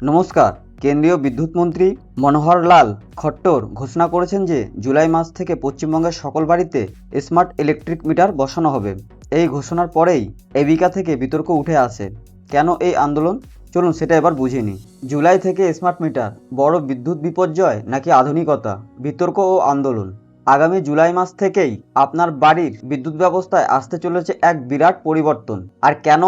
নমস্কার। কেন্দ্রীয় বিদ্যুৎ মন্ত্রী মনোহর লাল খট্টর ঘোষণা করেছেন যে জুলাই মাস থেকে পশ্চিমবঙ্গের সকল বাড়িতে স্মার্ট ইলেকট্রিক মিটার বসানো হবে। এই ঘোষণার পরেই এবিকা থেকে বিতর্ক উঠে আসে। কেন এই আন্দোলন, চলুন সেটা এবার বুঝে নিই। জুলাই থেকে স্মার্ট মিটার বড় বিদ্যুৎ বিপর্যয় নাকি আধুনিকতা, বিতর্ক ও আন্দোলন। আগামী জুলাই মাস থেকেই আপনার বাড়ির বিদ্যুৎ ব্যবস্থায় আসতে চলেছে এক বিরাট পরিবর্তন। আর কেন?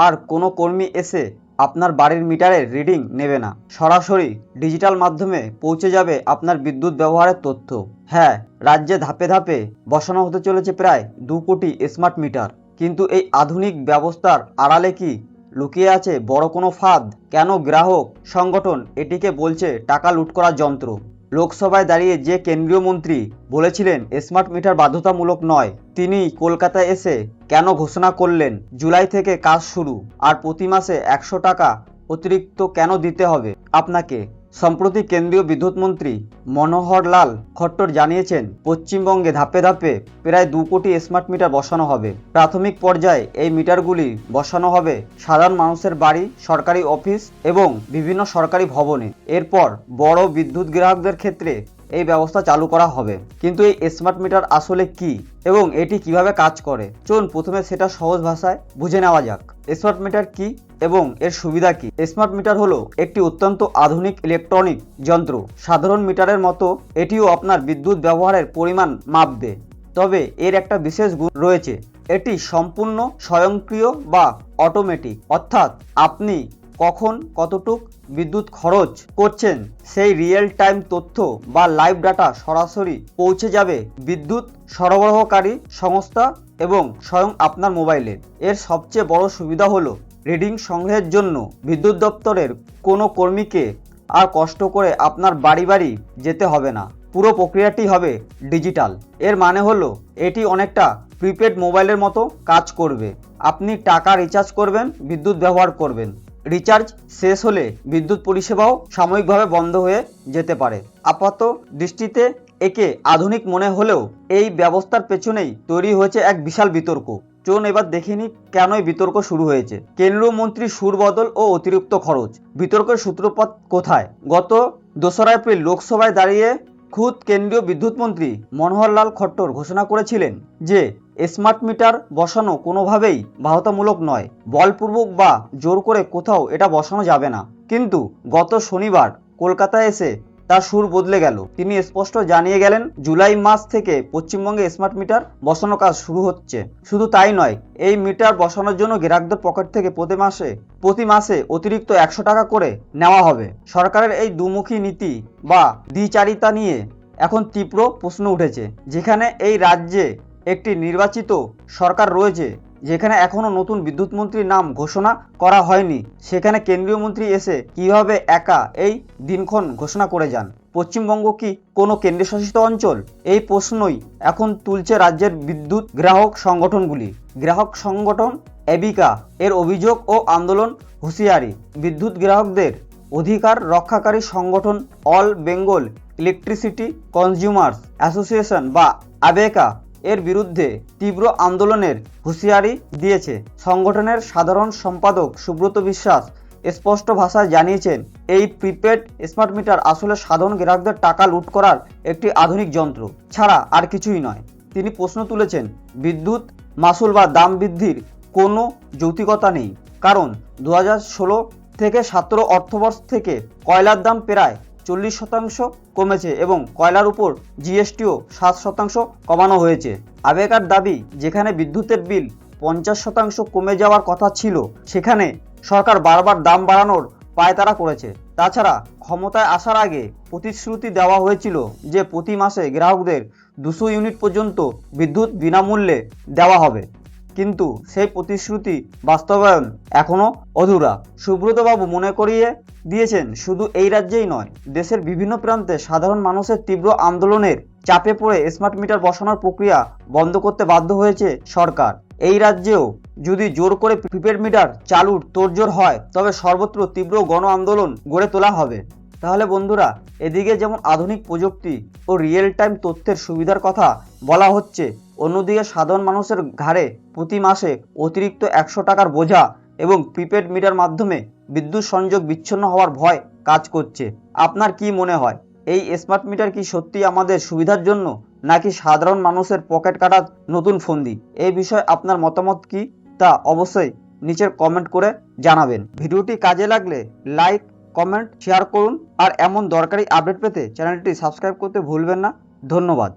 আর কোনো কর্মী এসে আপনার বাড়ির মিটারের রিডিং নেবে না, সরাসরি ডিজিটাল মাধ্যমে পৌঁছে যাবে আপনার বিদ্যুৎ ব্যবহারের তথ্য। হ্যাঁ, রাজ্যে ধাপে ধাপে বসানো হতে চলেছে প্রায় 2 কোটি স্মার্ট মিটার। কিন্তু এই আধুনিক ব্যবস্থার আড়ালে কি লুকিয়ে আছে বড় কোনো ফাঁদ? কেন গ্রাহক সংগঠন এটিকে বলছে টাকা লুট করার যন্ত্র? লোকসভায় দাঁড়িয়ে যে কেন্দ্রীয় মন্ত্রী বলেছিলেন স্মার্ট মিটার বাধ্যতামূলক নয়, তিনি কলকাতায় এসে কেন ঘোষণা করলেন জুলাই থেকে কাজ শুরু, আর প্রতি মাসে 100 টাকা অতিরিক্ত কেন দিতে হবে আপনাকে? সম্প্রতি কেন্দ্রীয় বিদ্যুৎ মন্ত্রী মনোহর লাল খট্টর জানিয়েছেন পশ্চিমবঙ্গে ধাপে ধাপে প্রায় 2 কোটি স্মার্ট মিটার বসানো হবে। প্রাথমিক পর্যায়ে এই মিটারগুলি বসানো হবে সাধারণ মানুষের বাড়ি, সরকারি অফিস এবং বিভিন্ন সরকারি ভবনে। এরপর বড় বিদ্যুৎ গ্রাহকদের ক্ষেত্রে এই ব্যবস্থা চালু করা হবে। কিন্তু এই স্মার্ট মিটার আসলে কি এবং এটি কিভাবে কাজ করে, চলুন প্রথমে সেটা সহজ ভাষায় বুঝে নেওয়া যাক। স্মার্ট মিটার কি এবং এর সুবিধা কি? স্মার্ট মিটার হলো একটি অত্যন্ত আধুনিক ইলেকট্রনিক যন্ত্র। সাধারণ মিটারের মতো এটিও আপনার বিদ্যুৎ ব্যবহারের পরিমাণ মাপবে, তবে এর একটা বিশেষ গুণ রয়েছে। এটি সম্পূর্ণ স্বয়ংক্রিয় বা অটোমেটিক, অর্থাৎ আপনি কখন কতটুক বিদ্যুৎ খরচ করছেন সেই রিয়েল টাইম তথ্য বা লাইভ ডাটা সরাসরি পৌঁছে যাবে বিদ্যুৎ সরবরাহকারী সংস্থা এবং স্বয়ং আপনার মোবাইলে। এর সবচেয়ে বড় সুবিধা হলো রিডিং সংগ্রহের জন্য বিদ্যুৎ দপ্তরের কোনো কর্মীকে আর কষ্ট করে আপনার বাড়ি বাড়ি যেতে হবে না। পুরো প্রক্রিয়াটি হবে ডিজিটাল। এর মানে হলো এটি অনেকটা প্রিপেড মোবাইলের মতো কাজ করবে। আপনি টাকা রিচার্জ করবেন, বিদ্যুৎ ব্যবহার করবেন। রিচার্জ শেষ হলে বিদ্যুৎ পরিষেবাও সাময়িকভাবে বন্ধ হয়ে যেতে পারে। আপাত দৃষ্টিতে একে আধুনিক মনে হলেও এই ব্যবস্থার পেছনেই তৈরি হয়েছে এক বিশাল বিতর্ক। চলুন এবার দেখিনি কেন এই বিতর্ক শুরু হয়েছে। কেন্দ্রীয় মন্ত্রীর সুর বদল ও অতিরিক্ত খরচ। বিতর্কের সূত্রপাত কোথায়? গত 2রা এপ্রিল লোকসভায় দাঁড়িয়ে খুদ কেন্দ্রীয় বিদ্যুৎ মন্ত্রী মনোহর লাল খট্টর ঘোষণা করেছিলেন যে স্মার্ট মিটার বসানো কোনোভাবেই বাধ্যতামূলক নয়, বলপূর্বক বা জোর করে কোথাও এটা বসানো যাবে না। কিন্তু গত শনিবার কলকাতায় এসে তার সুর বদলে গেল। তিনি স্পষ্ট জানিয়ে গেলেন জুলাই মাস থেকে পশ্চিমবঙ্গে স্মার্ট মিটার বসানোর কাজ শুরু হচ্ছে। শুধু তাই নয়, এই মিটার বসানোর জন্য গ্রাহকদের পকেট থেকে প্রতি মাসে অতিরিক্ত 100 টাকা করে নেওয়া হবে। সরকারের এই দুমুখী নীতি বা দ্বিচারিতা নিয়ে এখন তীব্র প্রশ্ন উঠেছে। যেখানে এই রাজ্যে একটি নির্বাচিত সরকার রয়েছে, যেখানে এখনো নতুন বিদ্যুৎ মন্ত্রীর নাম ঘোষণা করা হয়নি, সেখানে কেন্দ্রীয় মন্ত্রী এসে কিভাবে একা এই দিনক্ষণ ঘোষণা করে যান? পশ্চিমবঙ্গ কি কোনো কেন্দ্রশাসিত অঞ্চল? এই প্রশ্নই এখন তুলছে রাজ্যের বিদ্যুৎ গ্রাহক সংগঠনগুলি। গ্রাহক সংগঠন এবিকা এর অভিযোগ ও আন্দোলন হুঁশিয়ারি। বিদ্যুৎ গ্রাহকদের অধিকার রক্ষাকারী সংগঠন all Bengal electricity consumers association বা আবেকা এর বিরুদ্ধে তীব্র আন্দোলনের হুঁশিয়ারি দিয়েছে। সংগঠনের সাধারণ সম্পাদক সুব্রত বিশ্বাস স্পষ্ট ভাষায় জানিয়েছেন এই প্রিপেড স্মার্ট মিটার আসলে সাধারণ গ্রাহকদের টাকা লুট করার একটি আধুনিক যন্ত্র ছাড়া আর কিছুই নয়। তিনি প্রশ্ন তুলেছেন বিদ্যুৎ মাসুল বা দাম বৃদ্ধির কোনো যৌক্তিকতা নেই, কারণ 2016 থেকে 17 অর্থবর্ষ থেকে কয়লার দাম প্রায় 40% কমেছে এবং কয়লার উপর জিএসটিও 7% কমানো হয়েছে। আবেকার দাবি, যেখানে বিদ্যুতের বিল 50% কমে যাওয়ার কথা ছিল, সেখানে সরকার বারবার দাম বাড়ানোর পায়তারা করেছে। তাছাড়া ক্ষমতায় আসার আগে প্রতিশ্রুতি দেওয়া হয়েছিল যে প্রতি মাসে গ্রাহকদের 200 ইউনিট পর্যন্ত বিদ্যুৎ বিনামূল্যে দেওয়া হবে, কিন্তু সেই প্রতিশ্রুতি বাস্তবায়ন এখনো অধুরা। সুব্রতবাবু মনে করিয়ে দিয়েছেন শুধু এই রাজ্যেই নয়, দেশের বিভিন্ন প্রান্তে সাধারণ মানুষের তীব্র আন্দোলনের চাপে পড়ে স্মার্ট মিটার বসানোর প্রক্রিয়া বন্ধ করতে বাধ্য হয়েছে সরকার। এই রাজ্যেও যদি জোর করে প্রিপেড মিটার চালুর তোড়জোড় হয়, তবে সর্বত্র তীব্র গণ আন্দোলন গড়ে তোলা হবে। তাহলে বন্ধুরা, এদিকে যেমন আধুনিক প্রযুক্তি ও রিয়েল টাইম তথ্যের সুবিধার কথা বলা হচ্ছে, অন্যদিকে সাধারণ মানুষের ঘাড়ে প্রতি মাসে অতিরিক্ত 100 টাকার বোঝা এবং প্রিপেড মিটার মাধ্যমে বিদ্যুৎ সংযোগ বিচ্ছিন্ন হওয়ার ভয় কাজ করছে। আপনার কি মনে হয়, এই স্মার্ট মিটার কি সত্যি আমাদের সুবিধার জন্য, নাকি সাধারণ মানুষের পকেট কাটার নতুন ফন্দি? এই বিষয়ে আপনার মতামত কি তা অবশ্যই নিচের কমেন্ট করে জানাবেন। ভিডিওটি কাজে লাগলে লাইক, কমেন্ট, শেয়ার করুন আর এমন দরকারি আপডেট পেতে চ্যানেলটি সাবস্ক্রাইব করতে ভুলবেন না। ধন্যবাদ।